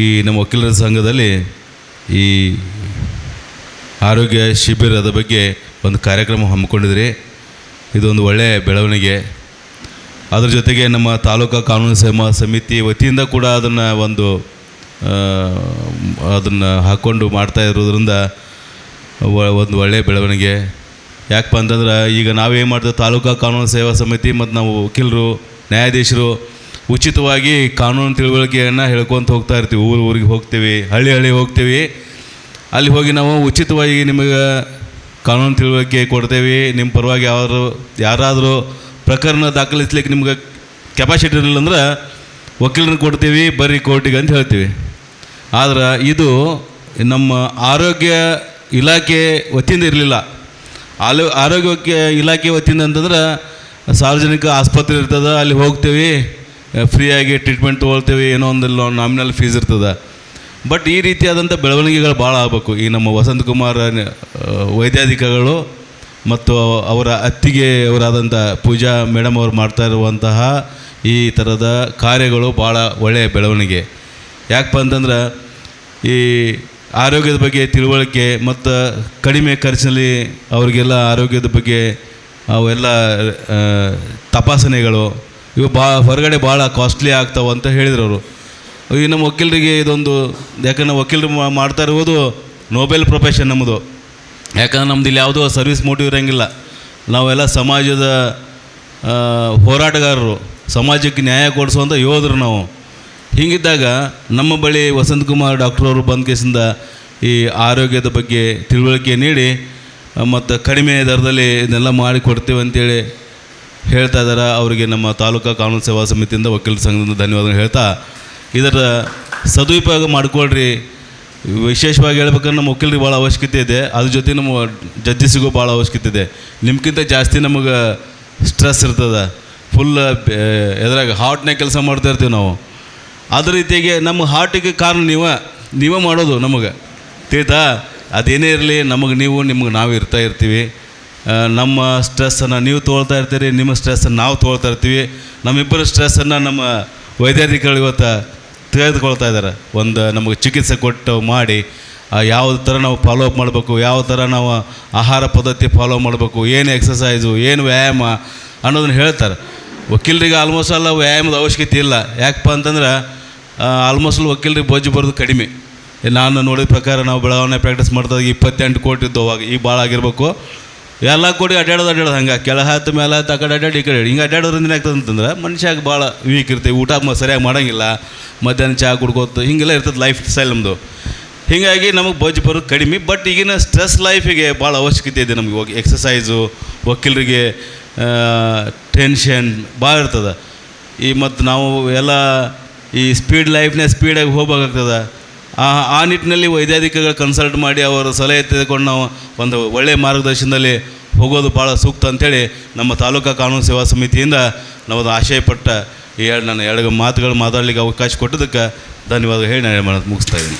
ಈ ನಮ್ಮ ವಕೀಲರ ಸಂಘದಲ್ಲಿ ಈ ಆರೋಗ್ಯ ಶಿಬಿರದ ಬಗ್ಗೆ ಒಂದು ಕಾರ್ಯಕ್ರಮ ಹಮ್ಮಿಕೊಂಡಿದ್ರಿ. ಇದೊಂದು ಒಳ್ಳೆಯ ಬೆಳವಣಿಗೆ. ಅದರ ಜೊತೆಗೆ ನಮ್ಮ ತಾಲೂಕಾ ಕಾನೂನು ಸೇವಾ ಸಮಿತಿ ವತಿಯಿಂದ ಕೂಡ ಅದನ್ನು ಹಾಕ್ಕೊಂಡು ಮಾಡ್ತಾ ಇರೋದ್ರಿಂದ ಒಂದು ಒಳ್ಳೆಯ ಬೆಳವಣಿಗೆ. ಯಾಕಪ್ಪ ಅಂತಂದ್ರೆ ಈಗ ನಾವೇನು ಮಾಡ್ತೇವೆ, ತಾಲೂಕಾ ಕಾನೂನು ಸೇವಾ ಸಮಿತಿ ಮತ್ತು ನಾವು ವಕೀಲರು, ನ್ಯಾಯಾಧೀಶರು ಉಚಿತವಾಗಿ ಕಾನೂನು ತಿಳುವಳಿಕೆಯನ್ನು ಹೇಳ್ಕೊತ ಹೋಗ್ತಾ ಇರ್ತೀವಿ. ಊರಿಗೆ ಹೋಗ್ತೀವಿ, ಹಳ್ಳಿ ಹೋಗ್ತೀವಿ. ಅಲ್ಲಿ ಹೋಗಿ ನಾವು ಉಚಿತವಾಗಿ ನಿಮಗೆ ಕಾನೂನು ತಿಳುವಳಿಕೆ ಕೊಡ್ತೇವೆ. ನಿಮ್ಮ ಪರವಾಗಿ ಯಾರಾದರೂ ಪ್ರಕರಣ ದಾಖಲಿಸ್ಲಿಕ್ಕೆ ನಿಮ್ಗೆ ಕೆಪಾಸಿಟಿ ಇರಲಿಲ್ಲ ಅಂದ್ರೆ ವಕೀಲರನ್ನ ಕೊಡ್ತೀವಿ, ಬರ್ರಿ ಕೋರ್ಟಿಗೆ ಅಂತ ಹೇಳ್ತೀವಿ. ಆದ್ರೆ ಇದು ನಮ್ಮ ಆರೋಗ್ಯ ಇಲಾಖೆ ವತಿಯಿಂದ ಇರಲಿಲ್ಲ. ಆರೋಗ್ಯ ಇಲಾಖೆ ವತಿಯಿಂದ ಅಂತಂದ್ರೆ ಸಾರ್ವಜನಿಕ ಆಸ್ಪತ್ರೆ ಇರ್ತದೆ, ಅಲ್ಲಿ ಹೋಗ್ತೀವಿ, ಫ್ರೀಯಾಗಿ ಟ್ರೀಟ್ಮೆಂಟ್ ತೊಗೊಳ್ತೀವಿ, ಏನೋ ಒಂದು ನಾಮಿನಲ್ ಫೀಸ್ ಇರ್ತದೆ. ಬಟ್ ಈ ರೀತಿಯಾದಂಥ ಬೆಳವಣಿಗೆಗಳು ಭಾಳ ಆಗಬೇಕು. ಈ ನಮ್ಮ ವಸಂತಕುಮಾರ್ ವೈದ್ಯಾಧಿಕಾರಿಗಳು ಮತ್ತು ಅವರ ಅವರಾದಂಥ ಪೂಜಾ ಮೇಡಮ್ ಅವರು ಮಾಡ್ತಾ ಇರುವಂತಹ ಈ ಥರದ ಕಾರ್ಯಗಳು ಭಾಳ ಒಳ್ಳೆಯ ಬೆಳವಣಿಗೆ. ಯಾಕಪ್ಪ ಅಂತಂದ್ರೆ ಈ ಆರೋಗ್ಯದ ಬಗ್ಗೆ ತಿಳುವಳಿಕೆ ಮತ್ತು ಕಡಿಮೆ ಖರ್ಚಿನಲ್ಲಿ ಅವರಿಗೆಲ್ಲ ಆರೋಗ್ಯದ ಬಗ್ಗೆ ಅವೆಲ್ಲ ತಪಾಸಣೆಗಳು ಇವು ಹೊರಗಡೆ ಭಾಳ ಕಾಸ್ಟ್ಲಿ ಆಗ್ತಾವೆ ಅಂತ ಹೇಳಿದ್ರು ಅವರು. ಈ ನಮ್ಮ ವಕೀಲರಿಗೆ ಇದೊಂದು, ಯಾಕಂದ್ರೆ ವಕೀಲರು ಮಾಡ್ತಾ ಇರುವುದು ನೋಬೆಲ್ ಪ್ರೊಫೆಷನ್ ನಮ್ಮದು. ಯಾಕಂದ್ರೆ ನಮ್ದು ಇಲ್ಲಿ ಯಾವುದೋ ಸರ್ವಿಸ್ ಮೋಟಿವ್ ಇರೋಂಗಿಲ್ಲ. ನಾವೆಲ್ಲ ಸಮಾಜದ ಹೋರಾಟಗಾರರು, ಸಮಾಜಕ್ಕೆ ನ್ಯಾಯ ಕೊಡಿಸುವಂಥ ಯೋಧರು ನಾವು. ಹೀಗಿದ್ದಾಗ ನಮ್ಮ ಬಳಿ ವಸಂತಕುಮಾರ್ ಡಾಕ್ಟ್ರವರು ಬಂದ ಕೇಸಿಂದ ಈ ಆರೋಗ್ಯದ ಬಗ್ಗೆ ತಿಳುವಳಿಕೆ ನೀಡಿ ಮತ್ತು ಕಡಿಮೆ ದರದಲ್ಲಿ ಇದನ್ನೆಲ್ಲ ಮಾಡಿ ಕೊಡ್ತೀವಿ ಅಂತೇಳಿ ಹೇಳ್ತಾ ಇದ್ದಾರೆ. ಅವರಿಗೆ ನಮ್ಮ ತಾಲೂಕಾ ಕಾನೂನು ಸೇವಾ ಸಮಿತಿಯಿಂದ ವಕೀಲರ ಸಂಘದಿಂದ ಧನ್ಯವಾದ ಹೇಳ್ತಾ, ಇದರ ಸದುಪಯೋಗ ಮಾಡಿಕೊಳ್ರಿ. ವಿಶೇಷವಾಗಿ ಹೇಳ್ಬೇಕಂದ್ರೆ ನಮ್ಮ ವಕೀಲರಿಗೆ ಭಾಳ ಅವಶ್ಯಕತೆ ಇದೆ. ಅದ್ರ ಜೊತೆ ನಮ್ಮ ಜಡ್ಜಸ್ಸಿಗೂ ಭಾಳ ಅವಶ್ಯಕತೆ ಇದೆ. ನಿಮ್ಗಿಂತ ಜಾಸ್ತಿ ನಮಗೆ ಸ್ಟ್ರೆಸ್ ಇರ್ತದೆ. ಫುಲ್ ಎದ್ರಾಗ ಹಾರ್ಟ್ನಾಗ ಕೆಲಸ ಮಾಡ್ತಾ ಇರ್ತೀವಿ ನಾವು. ಅದೇ ರೀತಿಯಾಗಿ ನಮ್ಮ ಹಾರ್ಟಿಗೆ ಕಾರಣ ನೀವೇ ಮಾಡೋದು ನಮಗೆ ತಿಳಿತಾ. ಅದೇನೇ ಇರಲಿ, ನಿಮಗೆ ನಾವು ಇರ್ತೀವಿ. ನಮ್ಮ ಸ್ಟ್ರೆಸ್ಸನ್ನು ನೀವು ತೊಗೊಳ್ತಾ ಇರ್ತೀರಿ, ನಿಮ್ಮ ಸ್ಟ್ರೆಸ್ಸನ್ನು ನಾವು ತೊಗೊಳ್ತಾ ಇರ್ತೀವಿ. ನಮ್ಮಿಬ್ಬರ ಸ್ಟ್ರೆಸ್ಸನ್ನು ನಮ್ಮ ವೈದ್ಯಾಧಿಕಾರಿಗಳು ಇವತ್ತು ತೆಗೆದುಕೊಳ್ತಾ ಇದ್ದಾರೆ. ನಮಗೆ ಚಿಕಿತ್ಸೆ ಕೊಟ್ಟು ಮಾಡಿ ಯಾವ ಥರ ನಾವು ಫಾಲೋ ಅಪ್ ಮಾಡಬೇಕು, ಯಾವ ಥರ ನಾವು ಆಹಾರ ಪದ್ಧತಿ ಫಾಲೋ ಮಾಡಬೇಕು, ಏನು ಎಕ್ಸಸೈಸು, ಏನು ವ್ಯಾಯಾಮ ಅನ್ನೋದನ್ನು ಹೇಳ್ತಾರೆ. ವಕೀಲರಿಗೆ ಆಲ್ಮೋಸ್ಟ್ ಅಲ್ಲ ವ್ಯಾಯಾಮದ ಅವಶ್ಯಕತೆ ಇಲ್ಲ. ಯಾಕಪ್ಪ ಅಂತಂದ್ರೆ ಆಲ್ಮೋಸ್ಟ್ ವಕೀಲರಿಗೆ ಬೊಜ್ಜು ಬರೋದು ಕಡಿಮೆ. ನಾನು ನೋಡಿದ ಪ್ರಕಾರ ನಾವು ಬೆಳಗಾವಿ ಪ್ರಾಕ್ಟೀಸ್ ಮಾಡ್ದಾಗ 28 ಕೋಟಿ ಇದ್ದು ಅವಾಗ. ಈಗ ಭಾಳ ಆಗಿರ್ಬೇಕು. ಎಲ್ಲ ಕೋಟಿ ಅಡ್ಡಾಡೋದು ಹಂಗೆ ಕೆಳ ಹತ್ತು ಮೇಲೆ ಹತ್ತು, ಆ ಕಡೆ ಅಡ್ಡಾಡಿ ಈ ಕಡೆ ಹಿಂಗೆ ಅಡ್ಡಾಡೋದ್ರಿಂದ ಏನಾಗ್ತದೆ ಅಂತಂದ್ರೆ ಮನುಷ್ಯಾಗ ಭಾಳ ವೀಕ್ ಇರ್ತೀವಿ. ಊಟ ಸರಿಯಾಗಿ ಮಾಡೋಂಗಿಲ್ಲ, ಮಧ್ಯಾಹ್ನ ಚಹಾ ಕುಡ್ಕೋತ ಹಿಂಗೆಲ್ಲ ಇರ್ತದೆ ಲೈಫ್ ಸ್ಟೈಲ್ ನಮ್ಮದು. ಹೀಗಾಗಿ ನಮಗೆ ಬೊಜ್ಜು ಬರೋದು ಕಡಿಮೆ. ಬಟ್ ಈಗಿನ ಸ್ಟ್ರೆಸ್ ಲೈಫಿಗೆ ಭಾಳ ಅವಶ್ಯಕತೆ ಇದೆ ನಮಗೆ. ಹೋಗಿ ಎಕ್ಸಸೈಸು, ವಕೀಲರಿಗೆ ಟೆನ್ಷನ್ ಭಾಳ ಇರ್ತದೆ. ಮತ್ತು ನಾವು ಎಲ್ಲ ಈ ಸ್ಪೀಡಾಗಿ ಹೋಗ್ಬೇಕಾಗ್ತದೆ. ಆ ನಿಟ್ಟಿನಲ್ಲಿ ವೈದ್ಯಾಧಿಕಾರಿಗಳು ಕನ್ಸಲ್ಟ್ ಮಾಡಿ ಅವರ ಸಲಹೆ ತೆಗೆದುಕೊಂಡು ನಾವು ಒಂದು ಒಳ್ಳೆಯ ಮಾರ್ಗದರ್ಶನದಲ್ಲಿ ಹೋಗೋದು ಭಾಳ ಸೂಕ್ತ ಅಂಥೇಳಿ ನಮ್ಮ ತಾಲೂಕಾ ಕಾನೂನು ಸೇವಾ ಸಮಿತಿಯಿಂದ ನಾವು ಆಶಯಪಟ್ಟ ನನ್ನ ಎರಡು ಮಾತುಗಳು ಮಾತಾಡಲಿಕ್ಕೆ ಅವಕಾಶ ಕೊಟ್ಟದಕ್ಕೆ ಧನ್ಯವಾದ ಹೇಳಿ ನಾನು ಮುಗಿಸ್ತಾ ಇದ್ದೀನಿ.